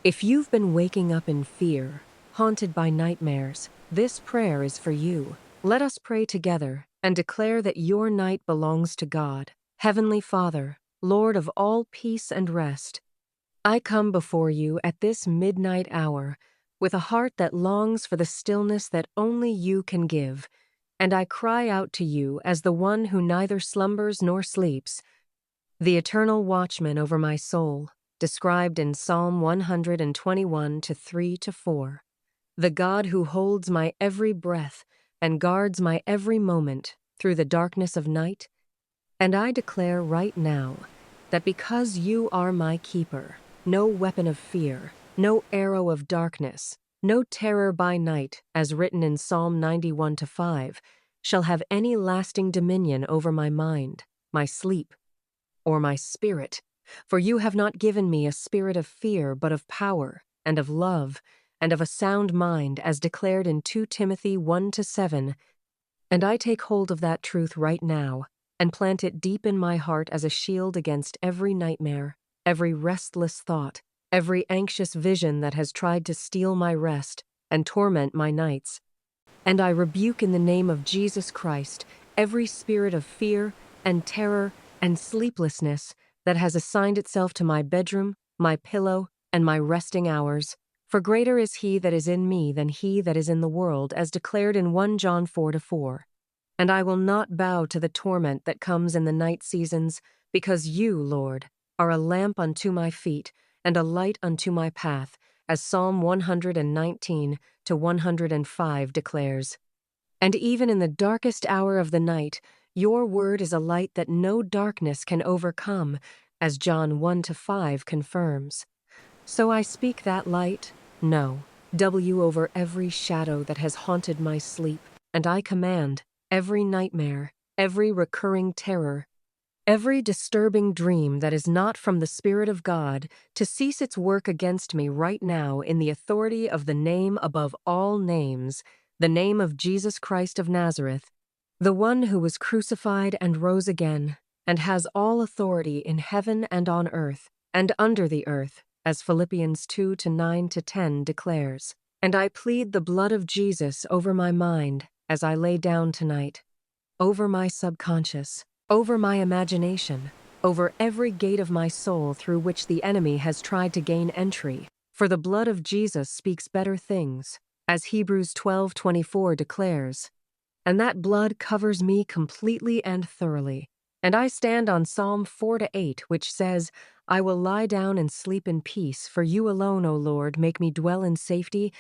If you've been waking up in fear, haunted by nightmares, this prayer is for you. Let us pray together and declare that your night belongs to God. Heavenly Father, Lord of all peace and rest, I come before you at this midnight hour with a heart that longs for the stillness that only you can give, and I cry out to you as the one who neither slumbers nor sleeps, the eternal watchman over my soul, described in Psalm 121 to 3 to 4, the God who holds my every breath and guards my every moment through the darkness of night. And I declare right now that because you are my keeper, no weapon of fear, no arrow of darkness, no terror by night, as written in Psalm 91 to 5, shall have any lasting dominion over my mind, my sleep, or my spirit. For you have not given me a spirit of fear, but of power, and of love, and of a sound mind, as declared in 2 Timothy 1 to 7. And I take hold of that truth right now, and plant it deep in my heart as a shield against every nightmare, every restless thought, every anxious vision that has tried to steal my rest and torment my nights. And I rebuke in the name of Jesus Christ every spirit of fear and terror and sleeplessness that has assigned itself to my bedroom, my pillow, and my resting hours. For greater is he that is in me than he that is in the world, as declared in 1 John 4 to 4. And I will not bow to the torment that comes in the night seasons, because you, Lord, are a lamp unto my feet and a light unto my path, as Psalm 119 to 105 declares. And even in the darkest hour of the night, your word is a light that no darkness can overcome, as John 1 to 5 confirms. So I speak that light, no, W over every shadow that has haunted my sleep, and I command every nightmare, every recurring terror, every disturbing dream that is not from the Spirit of God to cease its work against me right now in the authority of the name above all names, the name of Jesus Christ of Nazareth, the one who was crucified and rose again, and has all authority in heaven and on earth, and under the earth, as Philippians 2 to 9 to 10 declares. And I plead the blood of Jesus over my mind as I lay down tonight, over my subconscious, over my imagination, over every gate of my soul through which the enemy has tried to gain entry. For the blood of Jesus speaks better things, as Hebrews 12:24 declares. And that blood covers me completely and thoroughly. And I stand on Psalm 4 to 8, which says, I will lie down and sleep in peace, for you alone, O Lord, make me dwell in safety.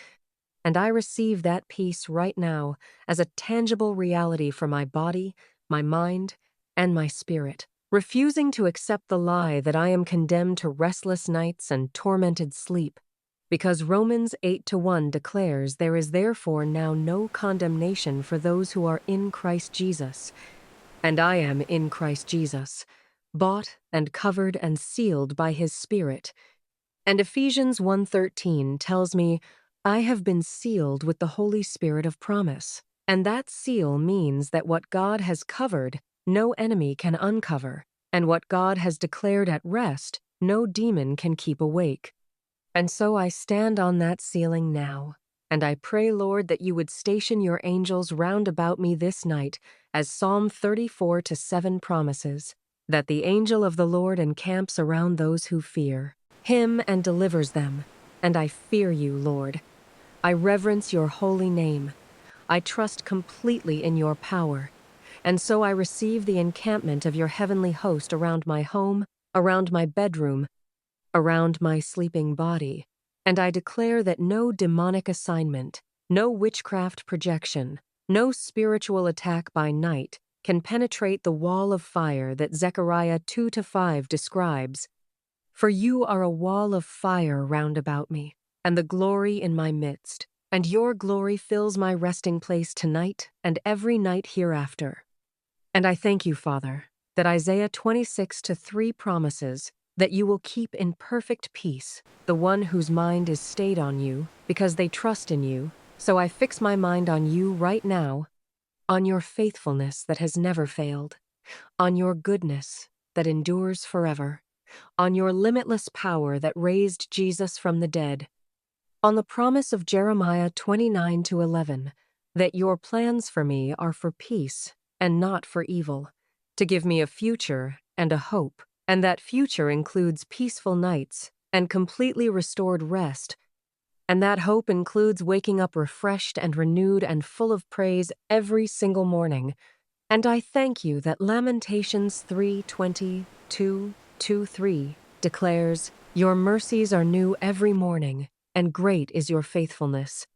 And I receive that peace right now as a tangible reality for my body, my mind, and my spirit, refusing to accept the lie that I am condemned to restless nights and tormented sleep, because Romans 8 to 1 declares there is therefore now no condemnation for those who are in Christ Jesus. And I am in Christ Jesus, bought and covered and sealed by his Spirit. And Ephesians 1:13 tells me, I have been sealed with the Holy Spirit of promise. And that seal means that what God has covered, no enemy can uncover, and what God has declared at rest, no demon can keep awake. And so I stand on that sealing now, and I pray, Lord, that you would station your angels round about me this night, as Psalm 34 to 7 promises, that the angel of the Lord encamps around those who fear him and delivers them. And I fear you, Lord. I reverence your holy name. I trust completely in your power. And so I receive the encampment of your heavenly host around my home, around my bedroom, around my sleeping body. And I declare that no demonic assignment, no witchcraft projection, no spiritual attack by night can penetrate the wall of fire that Zechariah 2 to 5 describes. For you are a wall of fire round about me, and the glory in my midst, and your glory fills my resting place tonight and every night hereafter. And I thank you, Father, that Isaiah 26 to 3 promises that you will keep in perfect peace the one whose mind is stayed on you, because they trust in you. So I fix my mind on you right now, on your faithfulness that has never failed, on your goodness that endures forever, on your limitless power that raised Jesus from the dead, on the promise of Jeremiah 29:11, that your plans for me are for peace and not for evil, to give me a future and a hope, and that future includes peaceful nights and completely restored rest, and that hope includes waking up refreshed and renewed and full of praise every single morning. And I thank you that Lamentations 3:22-23 declares, "Your mercies are new every morning, and great is your faithfulness."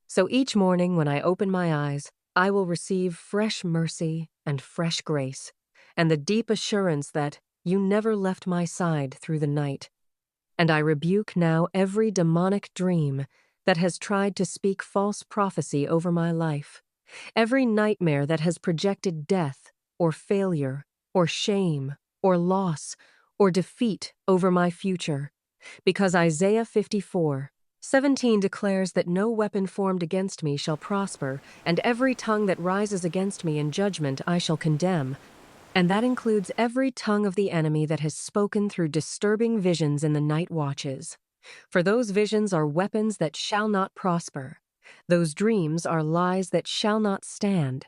So each morning when I open my eyes, I will receive fresh mercy and fresh grace, and the deep assurance that you never left my side through the night. And I rebuke now every demonic dream that has tried to speak false prophecy over my life, every nightmare that has projected death or failure or shame or loss or defeat over my future, because Isaiah 54:17 declares that no weapon formed against me shall prosper, and every tongue that rises against me in judgment I shall condemn. And that includes every tongue of the enemy that has spoken through disturbing visions in the night watches. For those visions are weapons that shall not prosper. Those dreams are lies that shall not stand.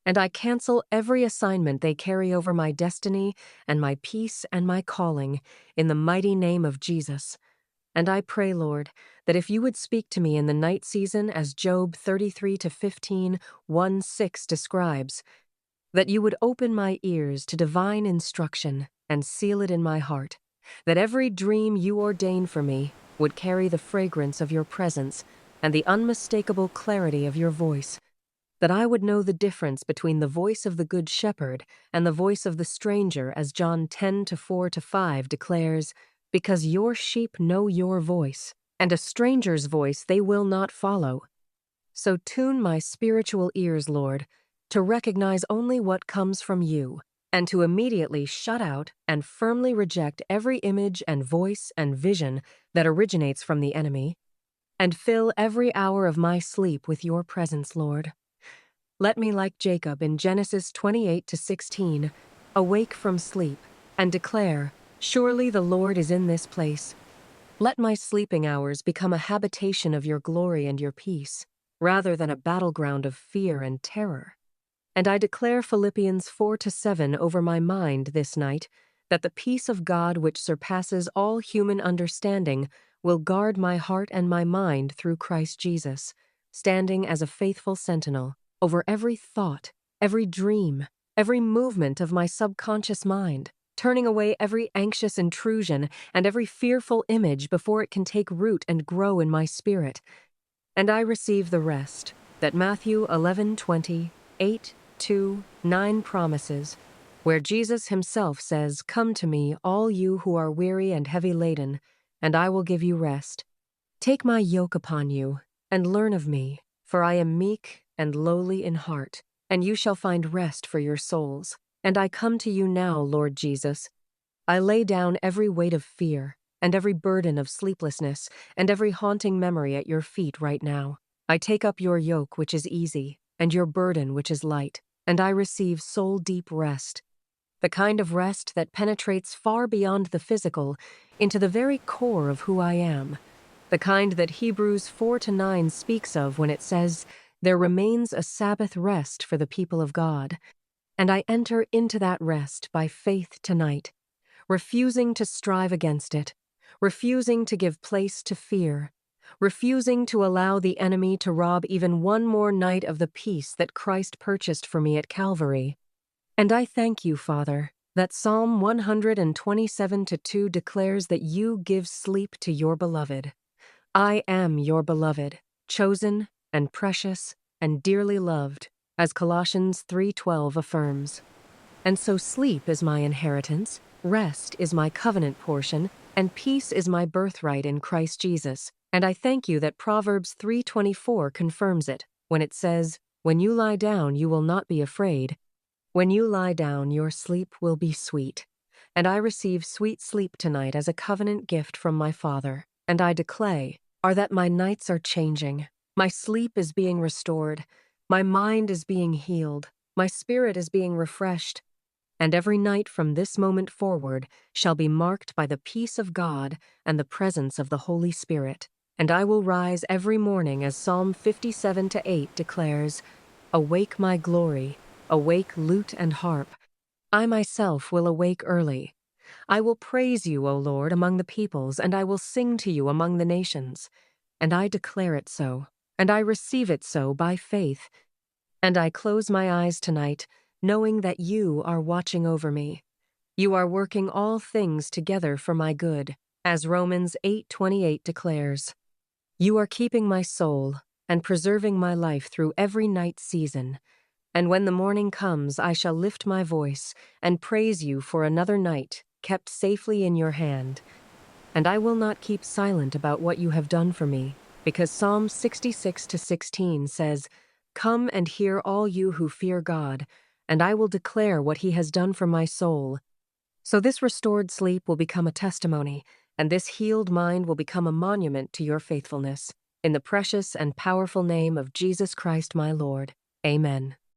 And I cancel every assignment they carry over my destiny and my peace and my calling in the mighty name of Jesus. And I pray, Lord, that if you would speak to me in the night season as Job 33:15, 1:6 describes, that you would open my ears to divine instruction and seal it in my heart, that every dream you ordain for me would carry the fragrance of your presence and the unmistakable clarity of your voice, that I would know the difference between the voice of the Good Shepherd and the voice of the stranger, as John 10:4-5 declares, because your sheep know your voice, and a stranger's voice they will not follow. So tune my spiritual ears, Lord, to recognize only what comes from you, and to immediately shut out and firmly reject every image and voice and vision that originates from the enemy, and fill every hour of my sleep with your presence, Lord. Let me, like Jacob in Genesis 28:16, awake from sleep and declare, "Surely the Lord is in this place." Let my sleeping hours become a habitation of your glory and your peace, rather than a battleground of fear and terror. And I declare Philippians 4:7 over my mind this night, that the peace of God which surpasses all human understanding will guard my heart and my mind through Christ Jesus, standing as a faithful sentinel over every thought, every dream, every movement of my subconscious mind, turning away every anxious intrusion and every fearful image before it can take root and grow in my spirit. And I receive the rest that Matthew 11:28-9 promises, where Jesus himself says, "Come to me, all you who are weary and heavy laden, and I will give you rest. Take my yoke upon you, and learn of me, for I am meek and lowly in heart, and you shall find rest for your souls. And I come to you now, Lord Jesus. I lay down every weight of fear, and every burden of sleeplessness, and every haunting memory at your feet right now. I take up your yoke, which is easy, and your burden, which is light, and I receive soul-deep rest, the kind of rest that penetrates far beyond the physical into the very core of who I am, the kind that Hebrews 4-9 speaks of when it says, "There remains a Sabbath rest for the people of God." And I enter into that rest by faith tonight, refusing to strive against it, refusing to give place to fear, refusing to allow the enemy to rob even one more night of the peace that Christ purchased for me at Calvary. And I thank you, Father, that Psalm 127:2 declares that you give sleep to your beloved. I am your beloved, chosen and precious and dearly loved, as Colossians 3:12 affirms. And so sleep is my inheritance, rest is my covenant portion, and peace is my birthright in Christ Jesus. And I thank you that Proverbs 3:24 confirms it, when it says, "When you lie down, you will not be afraid. When you lie down, your sleep will be sweet." And I receive sweet sleep tonight as a covenant gift from my Father. And I declare that my nights are changing. My sleep is being restored. My mind is being healed. My spirit is being refreshed. And every night from this moment forward shall be marked by the peace of God and the presence of the Holy Spirit. And I will rise every morning as Psalm 57-8 declares, "Awake my glory, awake lute and harp. I myself will awake early. I will praise you, O Lord, among the peoples, and I will sing to you among the nations." And I declare it so, and I receive it so by faith. And I close my eyes tonight, knowing that you are watching over me. You are working all things together for my good, as Romans 8:28 declares. You are keeping my soul and preserving my life through every night season. And when the morning comes, I shall lift my voice and praise you for another night kept safely in your hand. And I will not keep silent about what you have done for me, because Psalm 66-16 says, "Come and hear all you who fear God, and I will declare what he has done for my soul." So this restored sleep will become a testimony, and this healed mind will become a monument to your faithfulness. In the precious and powerful name of Jesus Christ my Lord. Amen.